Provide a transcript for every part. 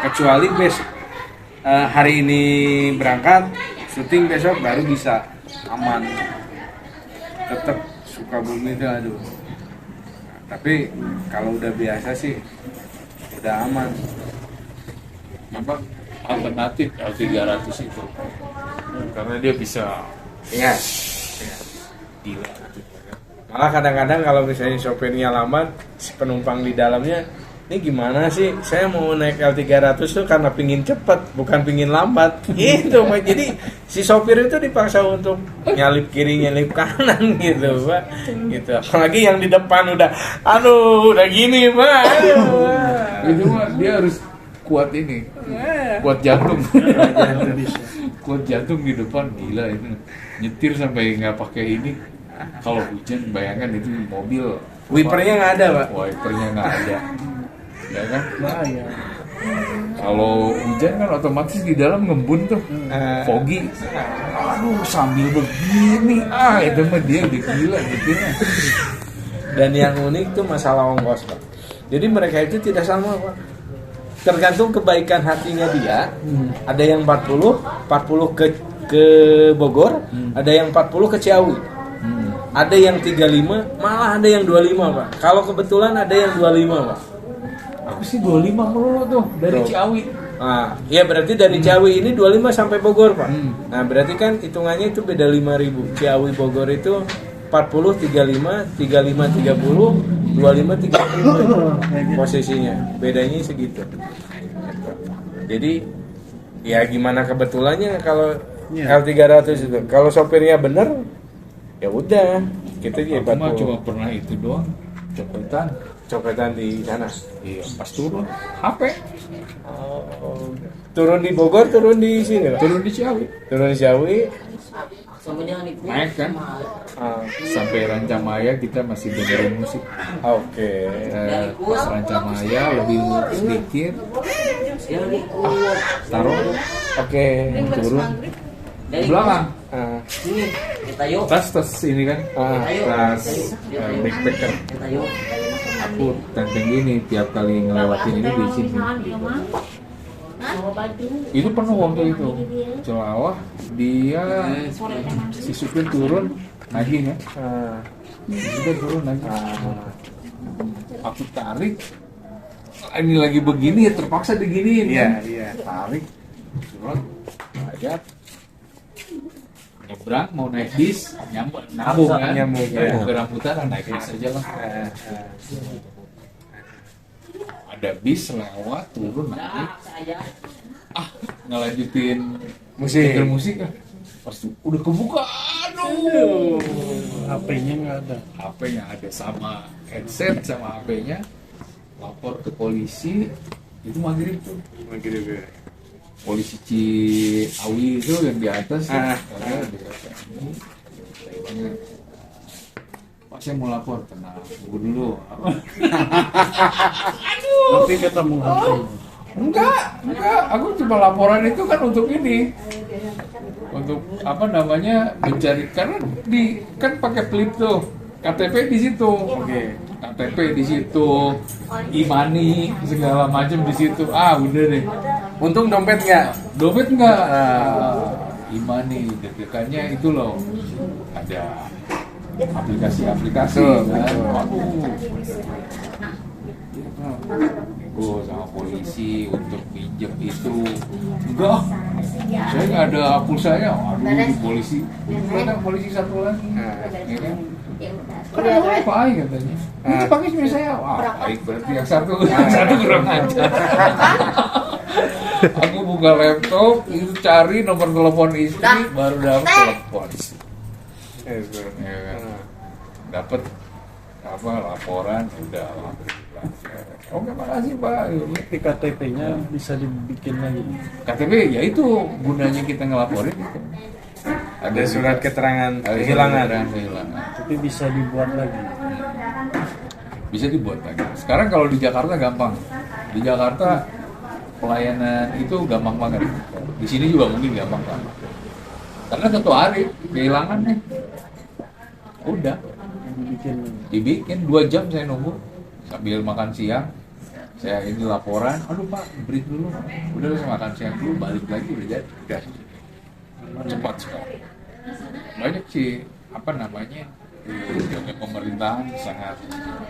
Kecuali besok hari ini berangkat, syuting besok baru bisa aman. Tetap Sukabumi itu aduh. Tapi kalau udah biasa sih udah aman. Apa alternatif L300 itu? Karena dia bisa Iya. gila. Malah kadang-kadang kalau misalnya sopirnya lambat, si penumpang di dalamnya, ini gimana sih? Saya mau naik L300 tuh karena pingin cepet, bukan pingin lambat. Gitu, Pak. Jadi si sopir itu dipaksa untuk nyalip kiri, nyalip kanan gitu, Pak. Gitu. Apalagi yang di depan udah gini, Pak. Aduh, Pak. Itu mah dia harus kuat ini, kuat jantung. Kuat jantung di depan, gila itu. Nyetir sampai nggak pakai ini. Kalau hujan, bayangkan itu mobil. Wipernya nggak ada, Pak. Wipernya nggak ada. Ya kan? Bahaya. Kalau hujan kan otomatis di dalam ngembun tuh, foggy. Aduh, sambil begini, itu mah dia udah gila nyetirnya. Dan yang unik tuh masalah ongkos, Pak. Jadi mereka itu tidak sama, Pak. Tergantung kebaikan hatinya dia. Ada yang 40 ke Bogor, ada yang 40 ke Ciawi. Ada yang 35, malah ada yang 25, Pak. Kalau kebetulan ada yang 25, Pak. Aku sih 25 melulu tuh dari Tuh. Ciawi. Nah, ya berarti dari Ciawi ini 25 sampai Bogor, Pak. Nah, berarti kan hitungannya itu beda 5.000. Ciawi Bogor itu 40 35 35 30 25 30 posisinya. Bedanya segitu. Jadi ya gimana kebetulannya kalau L300 itu. Kalau sopirnya bener ya udah kita ya Aku mah 40. cuma pernah itu doang, Copetan di sana. iya pas turun HP, Turun di Bogor, turun di sini, Pak. turun di Ciawi, Turun di Ciawi. naik kan sampai Rancamaya kita masih dengerin musik. Oke. Pas Rancamaya lebih sedikit, taruh Oke. turun di belakang Ah, tas ini kan, ah. tas backpacker. Aku tenteng gini tiap kali ngelewatin ini di sini. Itu penuh waktu itu. Celawah dia si supir turun nagih ya. Kita turun lagi. Aku tarik. Ini lagi begini ya terpaksa diginiin. Iya, Kan? iya. Tarik. Turun. Ajak. Nyebrang mau naik bis, nyambung kan? Nyambung, ya. Mau ke rambutan naik bis aja lah. Ada bis lewat turun naik. Ngelanjutin denger musik kan. Pas udah kebuka, aduh. HP-nya nggak ada. HP-nya ada sama headset sama HP-nya. Lapor ke polisi. Itu maghrib tuh. Polisi Ciawi itu yang di atas tuh. Pak saya mau lapor, tenang, tunggu dulu. Tapi ketemu HP. Enggak, aku cuma laporan itu kan untuk ini, untuk apa namanya mencari, karena kan pakai flip tuh, KTP di situ, KTP di situ, e-money segala macam di situ, udah deh. Untung dompet nggak? Dompet enggak, e-money, deg-degannya itu loh, ada aplikasi-aplikasi, kan? Nego sama polisi untuk pinjam itu, enggak, saya nggak ada pulsanya, di polisi, ada polisi satu lagi, ya kan? Kenapa Pak katanya? Ini pakai punya saya, baik berarti yang satu kurang ajar. Aku buka laptop, itu cari nomor telepon istri, baru dapat telepon. Ya kan? Dapat apa laporan, udah alhamdulillah. Oke, makasih Pak. Di KTP-nya bisa dibikin lagi. KTP ya itu gunanya kita ngelaporin itu. Ada surat keterangan kehilangan. Tapi bisa dibuat lagi. Bisa dibuat lagi. Sekarang kalau di Jakarta gampang. Di Jakarta pelayanan itu gampang banget. Di sini juga mungkin gampang banget. Karena satu hari kehilangan nih. Udah Dibikin. dibikin 2 jam saya nunggu sambil makan siang Saya ini laporan, aduh Pak, break dulu, udah makan siang dulu, balik lagi udah jadi, udah cepat sekali. Banyak sih apa namanya di pemerintahan sangat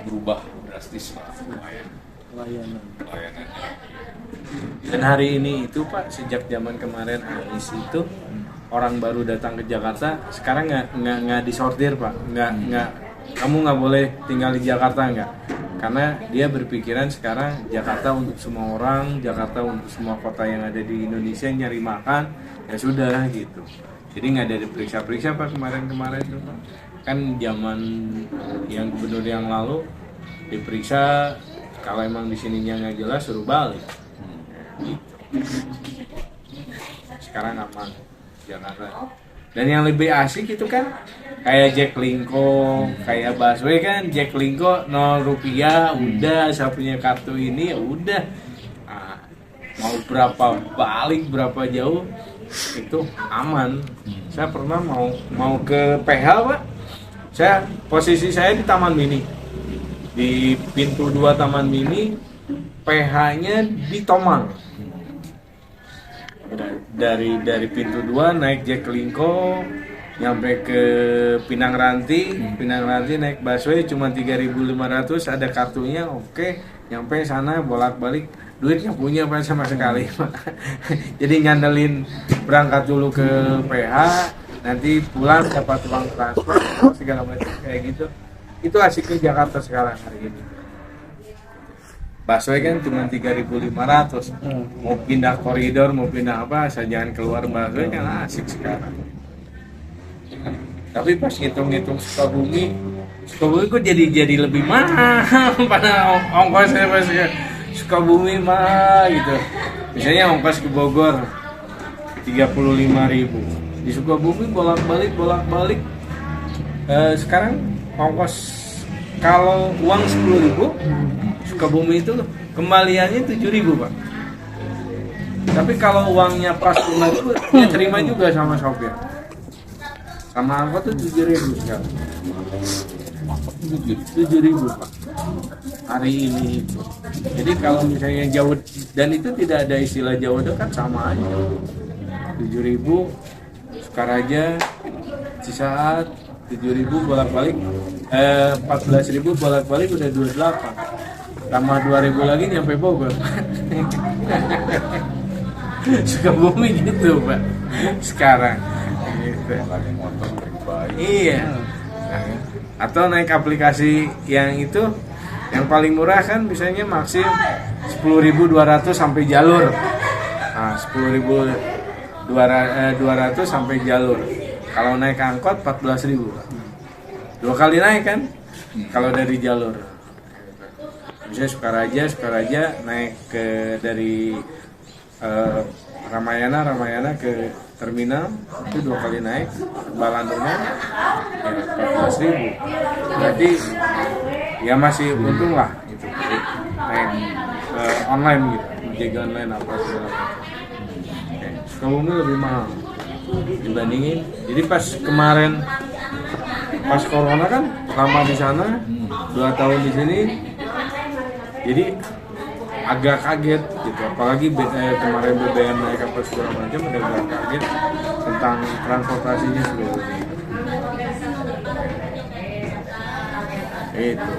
berubah drastis lah layanannya. Dan hari ini itu Pak, sejak zaman kemarin Anies itu orang baru datang ke Jakarta, sekarang nggak disortir Pak, nggak kamu nggak boleh tinggal di Jakarta nggak, karena dia berpikiran sekarang Jakarta untuk semua orang, Jakarta untuk semua kota yang ada di Indonesia yang nyari makan, ya sudah gitu. Jadi nggak ada diperiksa-periksa Pak kemarin itu Pak. Kan zaman yang gubernur yang lalu diperiksa, kalau emang di sininya nggak jelas suruh balik. Gitu. Sekarang aman Jakarta. Dan yang lebih asik itu kan kayak Jack Linko, kayak Busway kan, Jack Linko 0 rupiah, udah saya punya kartu ini ya udah. Nah, mau berapa balik berapa jauh itu aman. Saya pernah mau ke PH Pak. Posisi saya di Taman Mini. Di pintu 2 Taman Mini, PH-nya di Tomang. Dari pintu 2 naik Jack Linko nyampe ke Pinang Ranti naik busway cuma 3.500, ada kartunya, oke, nyampe sana bolak-balik duitnya punya Pak sama sekali. Jadi ngandelin berangkat dulu ke PH, nanti pulang dapat uang transfer segala macam kayak gitu. Itu asiknya Jakarta sekarang hari ini. Busway kan cuma 3.500, mau pindah koridor, mau pindah apa, asal jangan keluar busway kan asik sekarang. Tapi pas ngitung-ngitung Sukabumi kok jadi lebih mahal pada ongkosnya pas ke Sukabumi mah gitu. Misalnya ongkos ke Bogor 35.000, di Sukabumi bolak-balik. Sekarang ongkos kalau uang 10.000, Sukabumi itu kembaliannya 7.000 Pak. Tapi kalau uangnya pas lunas itu dia terima juga sama sopir. Sama angkot tuh 7.000 sekarang. 7.000 Pak. Hari ini itu. Jadi kalau misalnya jauh, dan itu tidak ada istilah jauh dekat, sama aja. 7.000 Sukaraja, Cisaat 7.000 bolak-balik, 14.000 bolak-balik udah 28. Tambah 2.000 lagi nyampe Bogor. Sukabumi gitu Pak sekarang gitu. Lagi motor baik. Iya. Atau naik aplikasi yang itu, yang paling murah kan biasanya maksim 10.200 sampai jalur. Nah, 10.200 sampai jalur. Kalau naik angkot 14.000. 2 kali naik kan? Kalau dari jalur. Misalnya Sukaraja naik dari Ramayana ke terminal itu 2 kali naik, Balandungan ya 14.000. Berarti ya masih untung lah itu naik online gitu, jaga online apa segala macam. Sukabumi lebih mahal dibandingin. Jadi pas kemarin pas corona kan lama di sana, 2 tahun di sini, jadi agak kaget gitu, apalagi kemarin BBM naik apa segala macam, udah agak kaget tentang transportasinya sebenarnya. Itu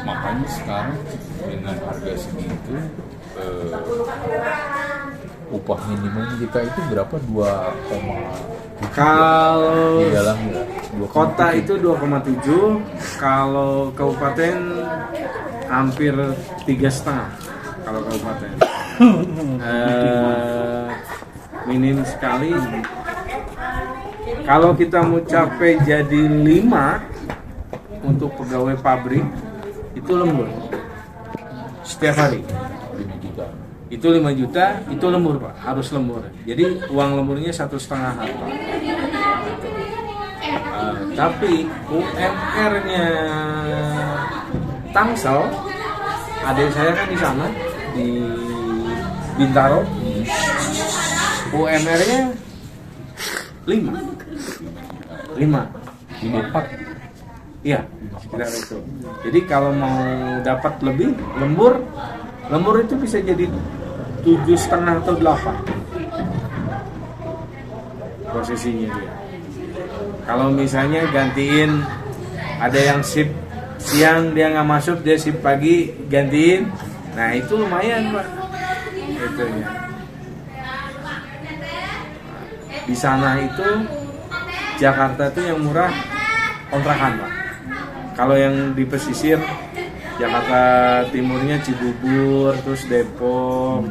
Makanya sekarang dengan harga segitu upah minimum kita itu berapa? 2,7. kalau di dalam ya, 2,7. kota itu 2,7, kalau kabupaten hampir 3,5 kalau kabupaten. Minim sekali. Kalau kita mau capai jadi 5 untuk pegawai pabrik itu lembur setiap hari. 5 juta. Itu 5 juta, itu lembur Pak, harus lembur. Jadi uang lemburnya 1,5 harta. Tapi UMR-nya Tangsel, adik saya kan di sana di Bintaro, UMR-nya 5. 54. Iya, sekitar itu. Jadi kalau mau dapat lebih lembur itu bisa jadi 7,5 atau 8 posisinya dia. Kalau misalnya gantiin, ada yang shift siang dia nggak masuk, dia shift pagi gantiin, nah itu lumayan Pak. Itu ya. Di sana itu Jakarta itu yang murah kontrakan Pak. Kalau yang di pesisir Jakarta Timurnya Cibubur, terus Depok,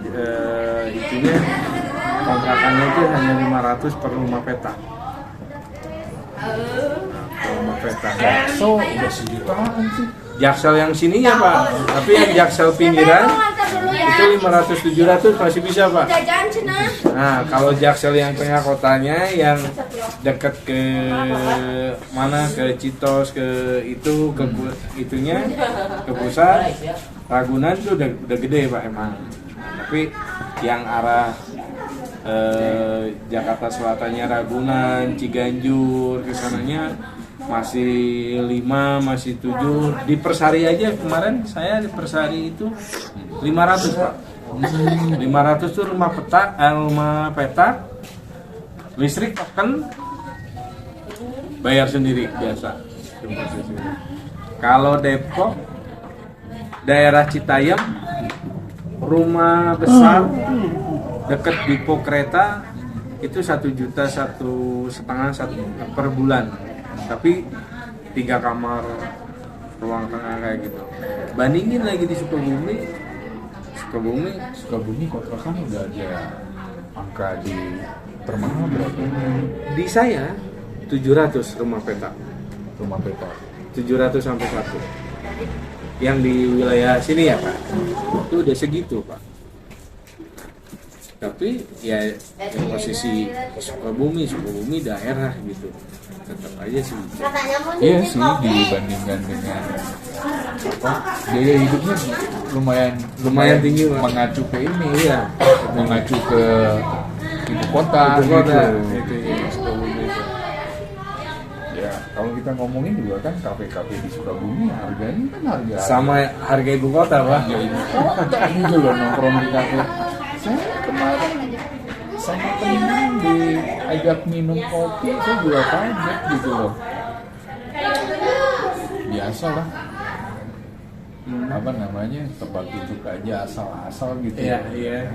itunya kontrakannya itu hanya 500 per rumah petak. Per rumah petak. So udah sejutaan sih. Jaksel yang sininya Pak, tapi yang Jaksel pinggiran itu 500-700 masih bisa Pak. Nah kalau Jaksel yang tengah kotanya, yang dekat ke mana, ke Citos, ke itu, ke itunya, ke pusat Ragunan itu udah gede Pak emang. Tapi yang arah Jakarta Selatannya Ragunan, Ciganjur, kesananya masih 5, masih 7. Di Persari aja kemarin saya di Persari itu 500 Pak. 500 tuh rumah petak, listrik kan bayar sendiri biasa. Kalau Depok daerah Citayam, rumah besar dekat Dipo Kereta itu 1,5 juta per bulan, tapi 3 kamar ruang tengah kayak gitu. Bandingin lagi di Sukabumi Kontrakan udah ada angka di termahal berapa? di saya 700 rumah petak. 700 sampai 1. Yang di wilayah sini ya Pak, itu udah segitu Pak. Tapi ya yang posisi Sukabumi daerah gitu, tetap aja sih. Iya sih, dibandingkan dengan biaya hidupnya lumayan tinggi Pak. mengacu ke ini, Iya, mengacu ke ibu kota Ibu kota, gitu. itu ya, Sukabumi itu. Ya kalau kita ngomongin juga kan kafe-kafe di Sukabumi harganya kan harga Sama harga ibu kota Pak. ya ibu kota gitu loh, nongkrong di kafe. Saya kemarin sama temen diajak minum kopi, saya juga kaget gitu loh. Biasa lah, apa namanya, tempat duduk aja asal-asal gitu. Iya.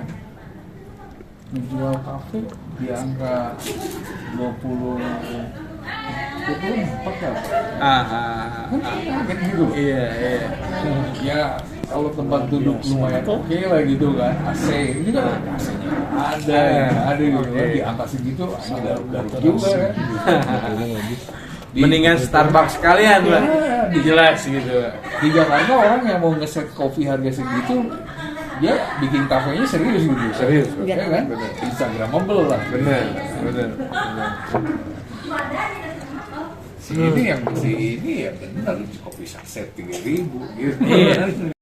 Menjual kafe di angka 24 kan? Kan kaget gitu loh. Iya. Ya kalau tempat duduk lumayan oke lah gitu kan, AC ini kan AC-nya ada gitu kan, di angka segitu ada juga kan. Mendingan Starbucks sekalian Pak. Jelas gitu. Di Jakarta orang yang mau ngeset kopi harga segitu, dia bikin kafenya serius gitu. Serius, ya kan? Instagramable lah. Bener. Si ini ya benar kopi saset 3.000 gitu. Iya.